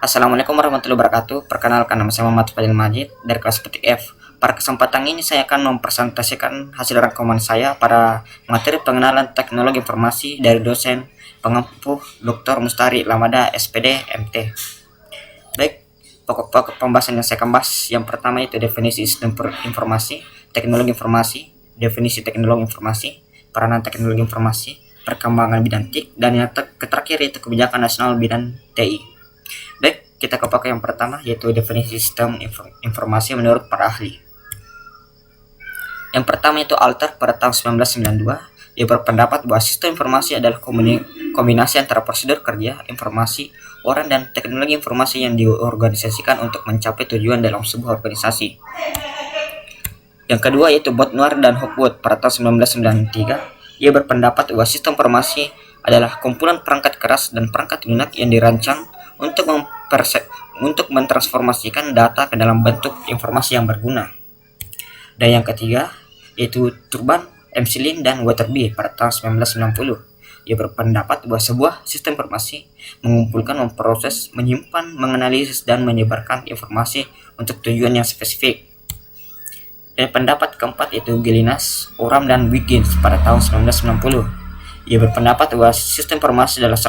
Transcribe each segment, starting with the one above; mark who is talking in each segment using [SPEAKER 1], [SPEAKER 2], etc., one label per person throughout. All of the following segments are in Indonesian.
[SPEAKER 1] Assalamualaikum warahmatullahi wabarakatuh. Perkenalkan, nama saya Muhammad Fadil Majid dari kelas petik F. Pada kesempatan ini saya akan mempresentasikan hasil rangkuman saya pada materi pengenalan teknologi informasi dari dosen pengampu Dr. Mustari Lamada SPD MT. Baik, pokok-pokok pembahasan yang saya akan bahas yang pertama itu definisi sistem informasi, teknologi informasi, definisi teknologi informasi, peranan teknologi informasi, perkembangan bidang TIK, dan yang terakhir itu kebijakan nasional bidang TI. Baik, kita ke pokok yang pertama yaitu definisi sistem informasi menurut para ahli. Yang pertama itu Alter pada tahun 1992. Dia berpendapat bahwa sistem informasi adalah kombinasi antara prosedur kerja, informasi, orang, dan teknologi informasi yang diorganisasikan untuk mencapai tujuan dalam sebuah organisasi. Yang kedua yaitu Botnoir dan Hopwood pada tahun 1993. Ia berpendapat bahwa sistem informasi adalah kumpulan perangkat keras dan perangkat lunak yang dirancang untuk mentransformasikan data ke dalam bentuk informasi yang berguna. Dan yang ketiga yaitu Turban, McLean, dan Waterby pada tahun 1990. Ia berpendapat bahwa sebuah sistem informasi mengumpulkan, memproses, menyimpan, menganalisis, dan menyebarkan informasi untuk tujuan yang spesifik. Dan pendapat keempat yaitu Gelinas, Oram, dan Wiggins pada tahun 1990. Ia berpendapat bahwa sistem informasi adalah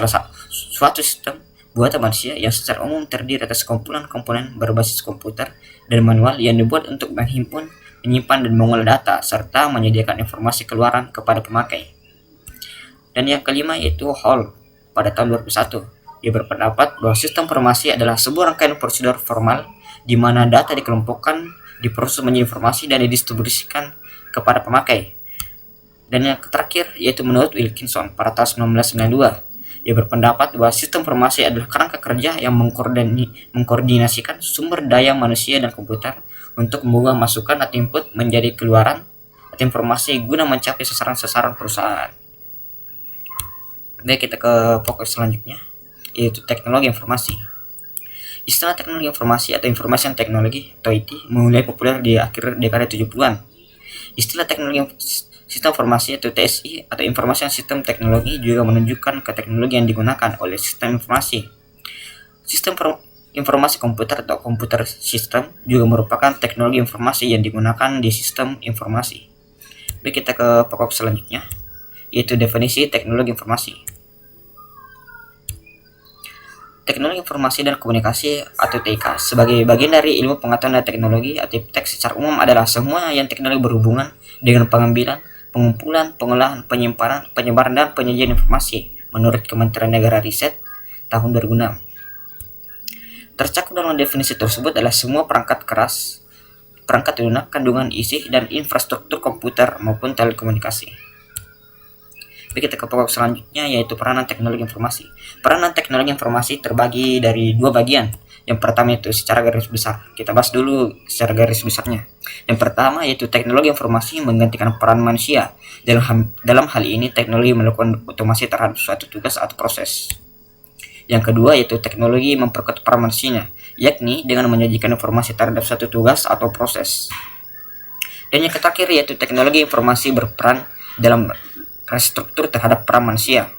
[SPEAKER 1] suatu sistem buatan manusia yang secara umum terdiri atas kumpulan komponen berbasis komputer dan manual yang dibuat untuk menghimpun, menyimpan, dan mengolah data serta menyediakan informasi keluaran kepada pemakai. Dan yang kelima yaitu Hall pada tahun 2001. Ia berpendapat bahwa sistem informasi adalah sebuah rangkaian prosedur formal di mana data dikelompokkan, diproses menjadi informasi, dan didistribusikan kepada pemakai. Dan yang terakhir yaitu menurut Wilkinson pada tahun 1992. Ia berpendapat bahwa sistem informasi adalah kerangka kerja yang mengkoordinasikan sumber daya manusia dan komputer untuk mengubah masukan atau input menjadi keluaran atau informasi guna mencapai sasaran-sasaran perusahaan. Baik, kita ke pokok selanjutnya yaitu teknologi informasi. Istilah teknologi informasi atau information technology atau IT mulai populer di akhir dekade 70-an. Istilah teknologi sistem informasi atau TSI atau Information System Technology juga menunjukkan ke teknologi yang digunakan oleh sistem informasi. Sistem informasi komputer atau computer system juga merupakan teknologi informasi yang digunakan di sistem informasi. Baik, kita ke pokok selanjutnya yaitu definisi teknologi informasi. Teknologi informasi dan komunikasi atau TIK sebagai bagian dari ilmu pengetahuan dan teknologi atau IPTEK secara umum adalah semua yang teknologi berhubungan dengan pengambilan, pengumpulan, pengolahan, penyebaran, dan penyajian informasi menurut Kementerian Negara Riset tahun 2006. Tercakup dalam definisi tersebut adalah semua perangkat keras, perangkat lunak, kandungan isi, dan infrastruktur komputer maupun telekomunikasi. Baik, kita ke pokok selanjutnya yaitu peranan teknologi informasi. Peranan teknologi informasi terbagi dari dua bagian. Yang pertama itu secara garis besar. Kita bahas dulu secara garis besarnya. Yang pertama yaitu teknologi informasi menggantikan peran manusia. Dalam hal ini teknologi melakukan otomasi terhadap suatu tugas atau proses. Yang kedua yaitu teknologi memperkuat peran manusianya, yakni dengan menyajikan informasi terhadap suatu tugas atau proses. Dan yang terakhir yaitu teknologi informasi berperan dalam restruktur terhadap peran manusia.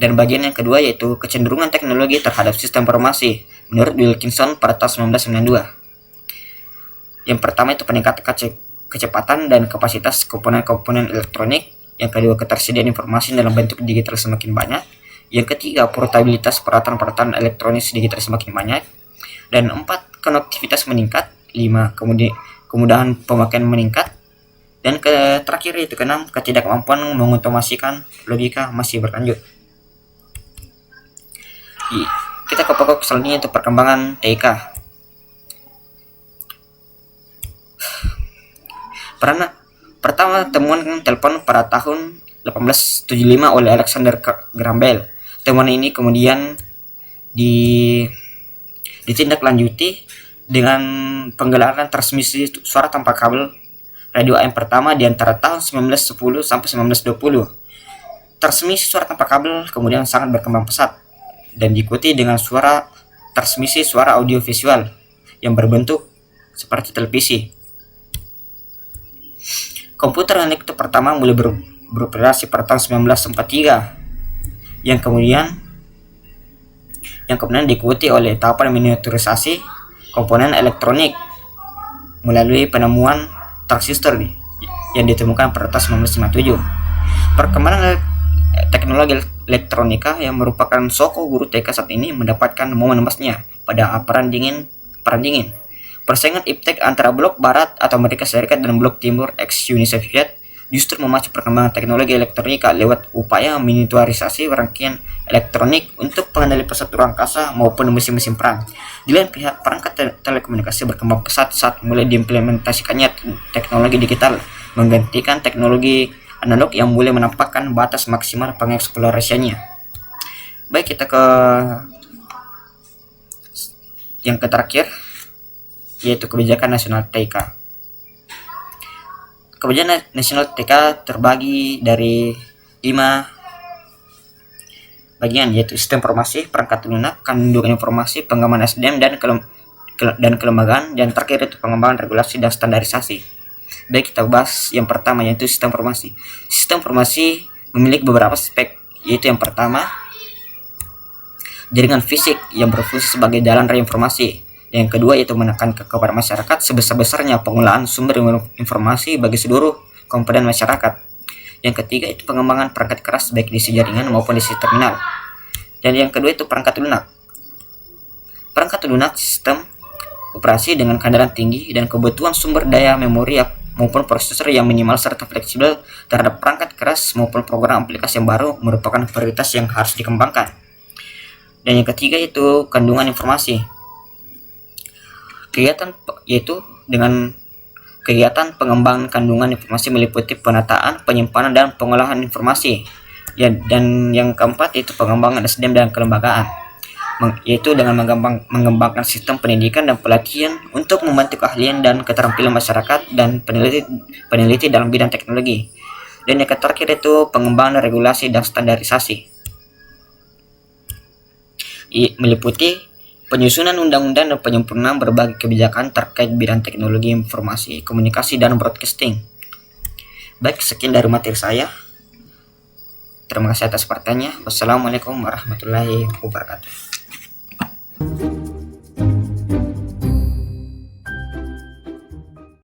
[SPEAKER 1] Dan bagian yang kedua yaitu kecenderungan teknologi terhadap sistem informasi menurut Wilkinson pada tahun 1992. Yang pertama itu peningkatan kecepatan dan kapasitas komponen-komponen elektronik. Yang kedua ketersediaan informasi dalam bentuk digital semakin banyak. Yang ketiga portabilitas peralatan-peralatan elektronik digital semakin banyak. Dan 4 konektivitas meningkat. 5 kemudahan pemakaian meningkat. Dan terakhir itu keenam ketidakmampuan mengotomasikan logika masih berlanjut. Kita ke pokok selanjutnya itu perkembangan TIK. Pertama temuan telepon pada tahun 1875 oleh Alexander Graham Bell. Temuan ini kemudian ditindaklanjuti dengan penggelaran transmisi suara tanpa kabel radio AM pertama di antara tahun 1910 sampai 1920. Transmisi suara tanpa kabel kemudian sangat berkembang pesat dan diikuti dengan transmisi suara audiovisual yang berbentuk seperti televisi. Komputer elektrik pertama mulai beroperasi pada tahun 1943 yang kemudian yang kemudian diikuti oleh tahapan miniaturisasi komponen elektronik melalui penemuan transistor yang ditemukan pada tahun 1957. Perkembangan teknologi elektronika yang merupakan soko guru TK saat ini mendapatkan momen emasnya pada perang dingin. Persaingan iptek antara blok barat atau Amerika Serikat dan blok timur ex-Uni Soviet justru memacu perkembangan teknologi elektronika lewat upaya miniaturisasi rangkaian elektronik untuk pengendali pesawat ruang angkasa maupun mesin-mesin perang. Di lain pihak, perangkat telekomunikasi berkembang pesat saat mulai diimplementasikannya teknologi digital menggantikan teknologi analog yang mulai menampakkan batas maksimal pengeksplorasiannya. Baik, kita ke yang terakhir, yaitu kebijakan nasional TK. Kebijakan nasional TK terbagi dari 5 bagian, yaitu sistem informasi, perangkat lunak, kandungan informasi, pengembangan SDM dan kelembagaan, dan terakhir itu pengembangan regulasi dan standarisasi. Baik, kita bahas yang pertama, yaitu sistem informasi. Sistem informasi memiliki beberapa aspek, yaitu yang pertama, jaringan fisik yang berfungsi sebagai jalan raya informasi. Yang kedua, yaitu menekan kepada masyarakat sebesar-besarnya penggunaan sumber informasi bagi seluruh komponen masyarakat. Yang ketiga, itu pengembangan perangkat keras baik di sisi jaringan maupun di sisi terminal. Dan yang kedua, itu perangkat lunak. Perangkat lunak sistem operasi dengan keandalan tinggi dan kebutuhan sumber daya memori maupun prosesor yang minimal serta fleksibel terhadap perangkat keras maupun program aplikasi yang baru merupakan prioritas yang harus dikembangkan. Dan yang ketiga, itu kandungan informasi. Kegiatan yaitu dengan kegiatan pengembangan kandungan informasi meliputi penataan, penyimpanan, dan pengolahan informasi. Dan yang keempat, itu pengembangan SDM dan kelembagaan, yaitu dengan mengembangkan sistem pendidikan dan pelatihan untuk membantu keahlian dan keterampilan masyarakat dan peneliti dalam bidang teknologi. Dan yang terakhir, itu pengembangan regulasi dan standarisasi, meliputi penyusunan undang-undang dan penyempurnaan berbagai kebijakan terkait bidang teknologi informasi, komunikasi, dan broadcasting. Baik, sekian dari materi saya. Terima kasih atas perhatiannya. Wassalamualaikum warahmatullahi wabarakatuh.